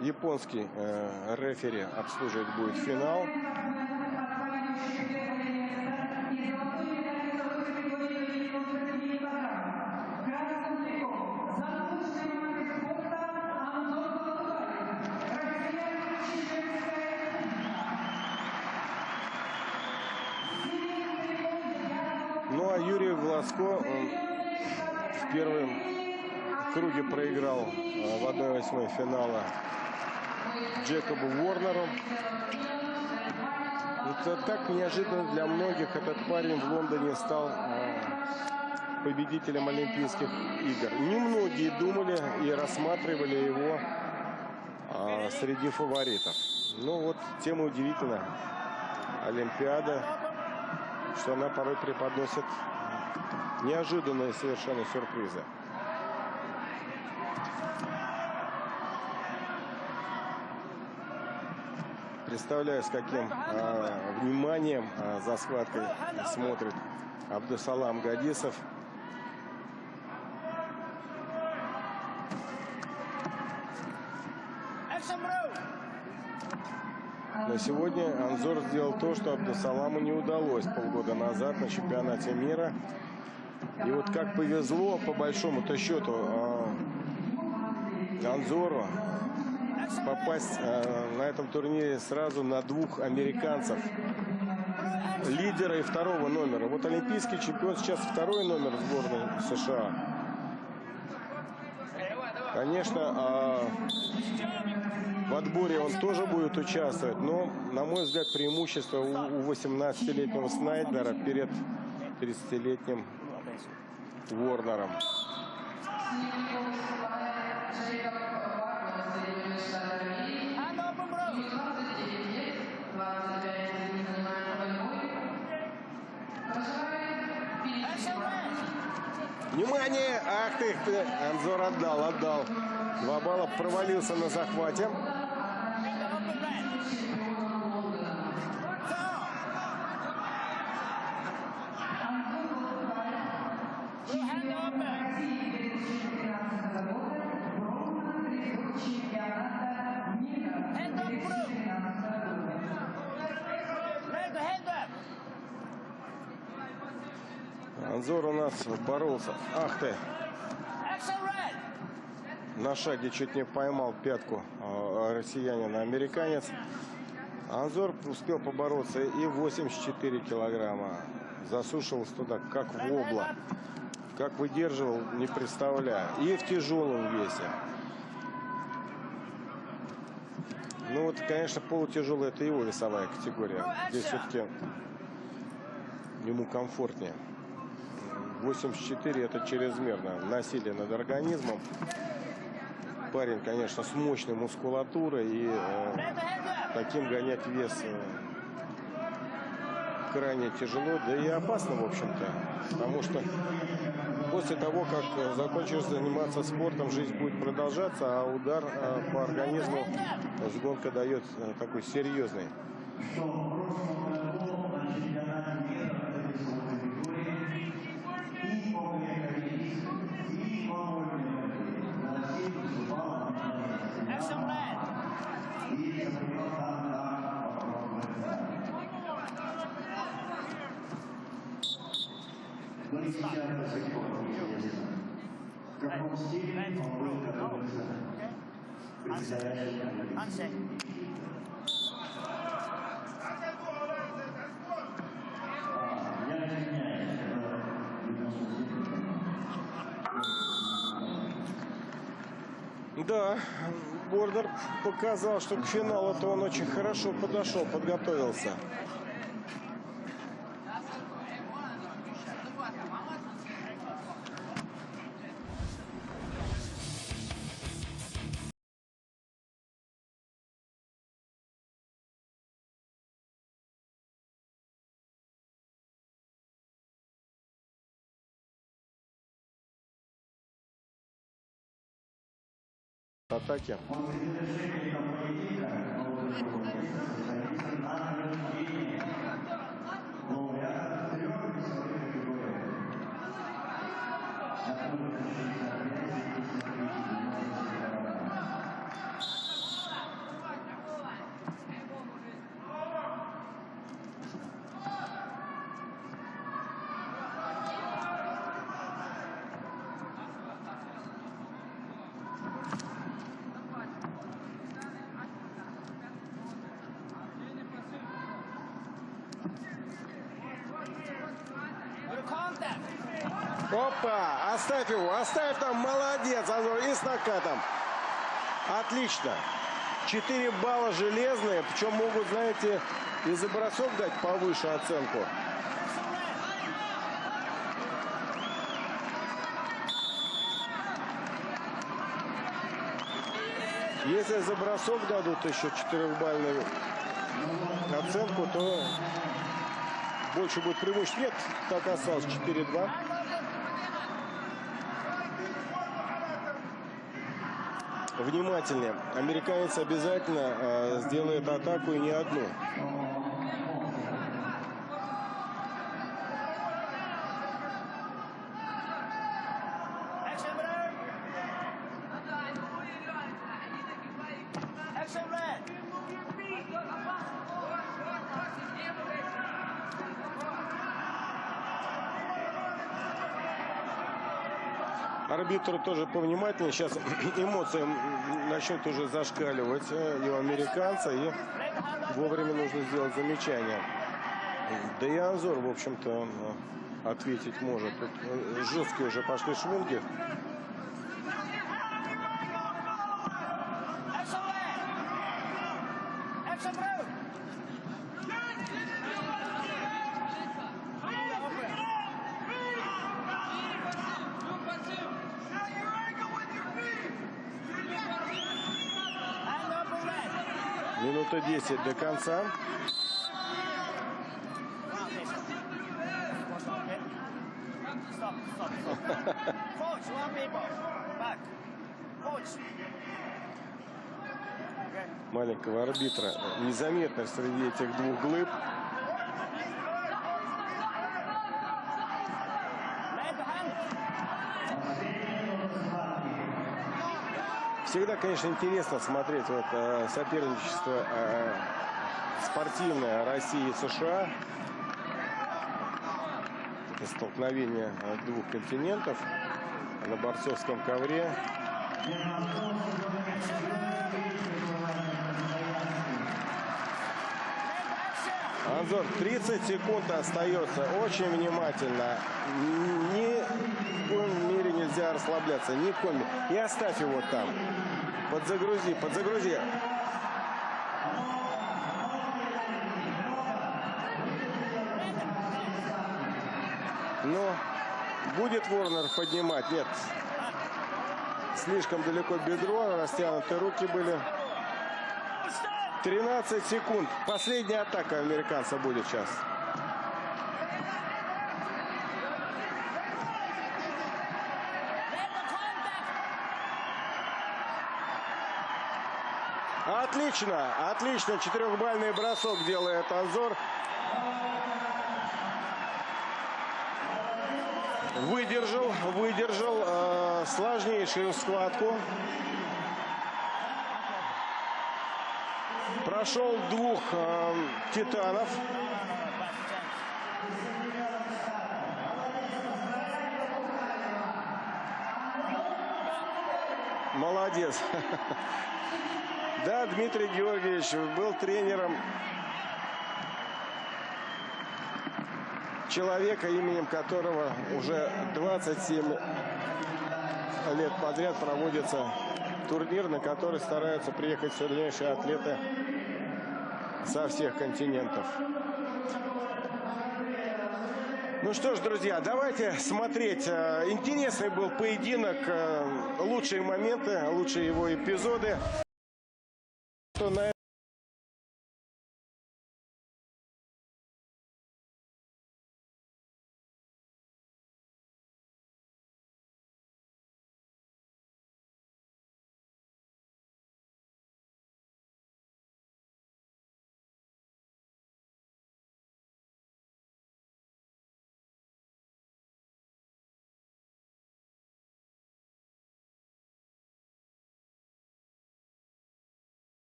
японский рефери обслуживать будет финал. Ну а Юрий Глазко в первом круге проиграл в 1/8 финала Джекобу Ворнеру. Это так неожиданно для многих. Этот парень в Лондоне стал победителем Олимпийских игр. Немногие думали и рассматривали его среди фаворитов. Ну вот тем удивительно Олимпиада, что она порой преподносит неожиданные совершенно сюрпризы. Представляю, с каким вниманием за схваткой смотрит Абдусалам Гадисов. Но сегодня Анзор сделал то, что Абдусаламу не удалось полгода назад на чемпионате мира. И вот как повезло, по большому-то счету, Анзору попасть на этом турнире сразу на двух американцев, лидера и второго номера. Вот олимпийский чемпион сейчас второй номер сборной США. Конечно, в отборе он тоже будет участвовать, но, на мой взгляд, преимущество у 18-летнего Снайдера перед 30-летним Ворнером. Внимание! Ах ты! Анзор отдал. 2 балла. Провалился на захвате. Анзор у нас боролся. Ах ты! На шаге чуть не поймал пятку россиянина-американец. Анзор успел побороться и 84 килограмма. Засушивался туда, как вобла. Как выдерживал, не представляю. И в тяжелом весе. Ну вот, конечно, полутяжелый — это его весовая категория. Здесь все-таки ему комфортнее. 84 — это чрезмерно. Насилие над организмом. Парень, конечно, с мощной мускулатурой. И таким гонять вес крайне тяжело. Да и опасно, в общем-то. Потому что после того, как закончишь заниматься спортом, жизнь будет продолжаться, а удар по организму сгонка дает такой серьезный. Да, Бордер показал, что к финалу-то он очень хорошо подошел, подготовился. Атаки. Опа! Оставь его, оставь там, молодец, Анзор, и с накатом. Отлично. 4 балла железные, причем могут, знаете, и за бросок дать повыше оценку. Если за бросок дадут еще 4-бальную оценку, то больше будет преимуществ. Нет, так осталось 4-2. Внимательнее. Американец обязательно сделает атаку, и не одну. Арбитр тоже повнимательнее. Сейчас эмоции начнут уже зашкаливать и у американца. И вовремя нужно сделать замечание. Да и Анзор, в общем-то, ответить может. Тут жесткие уже пошли швунги. Минута 10 до конца. Маленького арбитра незаметно среди этих двух глыб. Всегда, конечно, интересно смотреть вот соперничество спортивное России и США. Это столкновение двух континентов на борцовском ковре. Анзор, 30 секунд остается. Очень внимательно. Ни в коем мере нельзя расслабляться. Ни в коем мере. И оставь его там. Подзагрузи, подзагрузи. Но будет Ворнер поднимать? Нет. Слишком далеко бедро. Растянуты руки были. 13 секунд. Последняя атака американца будет сейчас. Отлично, отлично. 4-бальный бросок делает Анзор. Выдержал сложнейшую схватку. Прошел двух титанов. Молодец. Да, Дмитрий Георгиевич был тренером человека, именем которого уже 27 лет подряд проводится турнир, на который стараются приехать сильнейшие атлеты со всех континентов. Ну что ж, друзья, давайте смотреть. Интересный был поединок, лучшие моменты, лучшие его эпизоды.